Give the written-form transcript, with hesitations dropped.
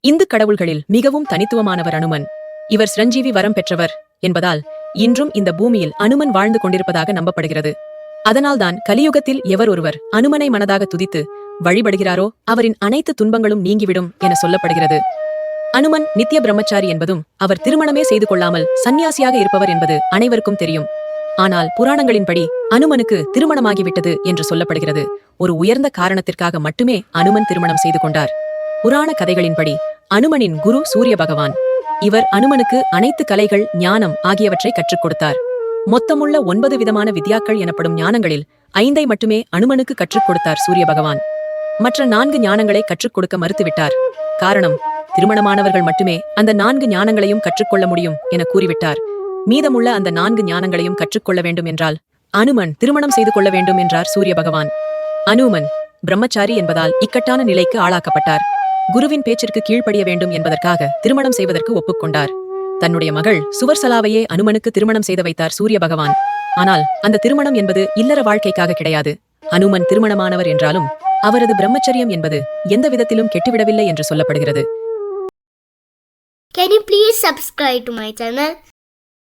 இந்து கடவுள்களில் மிகவும் தனித்துவமானவர் அனுமன். இவர் சிரஞ்சீவி வரம் பெற்றவர் என்பதால் இன்றும் இந்த பூமியில் அனுமன் வாழ்ந்து கொண்டிருப்பதாக நம்பப்படுகிறது. அதனால்தான் கலியுகத்தில் எவர் ஒருவர் அனுமனை மனதாக துதித்து வழிபடுகிறாரோ அவரின் அனைத்து துன்பங்களும் நீங்கிவிடும் என சொல்லப்படுகிறது. அனுமன் நித்திய பிரம்மச்சாரி என்பதும் அவர் திருமணமே செய்து கொள்ளாமல் சந்நியாசியாக இருப்பவர் என்பது அனைவருக்கும் தெரியும். ஆனால் புராணங்களின்படி அனுமனுக்கு திருமணமாகிவிட்டது என்று சொல்லப்படுகிறது. ஒரு உயர்ந்த காரணத்திற்காக மட்டுமே அனுமன் திருமணம் செய்து கொண்டார். புராண கதைகளின்படி அனுமனின் குரு சூரிய பகவான். இவர் அனுமனுக்கு அனைத்து கலைகள், ஞானம் ஆகியவற்றை கற்றுக் கொடுத்தார். மொத்தமுள்ள 9 விதமான வித்யாக்கள் எனப்படும் ஞானங்களில் 5ஐ மட்டுமே அனுமனுக்கு கற்றுக் கொடுத்தார் சூரிய பகவான். மற்ற 4 ஞானங்களை கற்றுக் கொடுக்க மறுத்துவிட்டார். காரணம், திருமணமானவர்கள் மட்டுமே அந்த 4 ஞானங்களையும் கற்றுக்கொள்ள முடியும் என கூறிவிட்டார். மீதமுள்ள அந்த 4 ஞானங்களையும் கற்றுக்கொள்ள வேண்டும் என்றால் அனுமன் திருமணம் செய்து கொள்ள வேண்டும் என்றார் சூரிய பகவான். அனுமன் பிரம்மச்சாரி என்பதால் இக்கட்டான நிலைக்கு ஆளாக்கப்பட்டார். குருவின் பேச்சிற்கு கீழ்ப்படிய வேண்டும் என்பதற்காக திருமணம் செய்வதற்கு ஒப்புக்கொண்டார். தன்னுடைய மகள் சுவர்சலாவையே அனுமனுக்கு திருமணம் செய்து வைத்தார் சூரிய பகவான். ஆனால் அந்த திருமணம் என்பது இல்லற வாழ்க்கைக்காக கிடையாது. அனுமன் திருமணமானவர் என்றாலும் அவரது பிரம்மச்சரியம் என்பது எந்த விதத்திலும் கெட்டுவிடவில்லை என்று சொல்லப்படுகிறது. Can you please subscribe to my channel?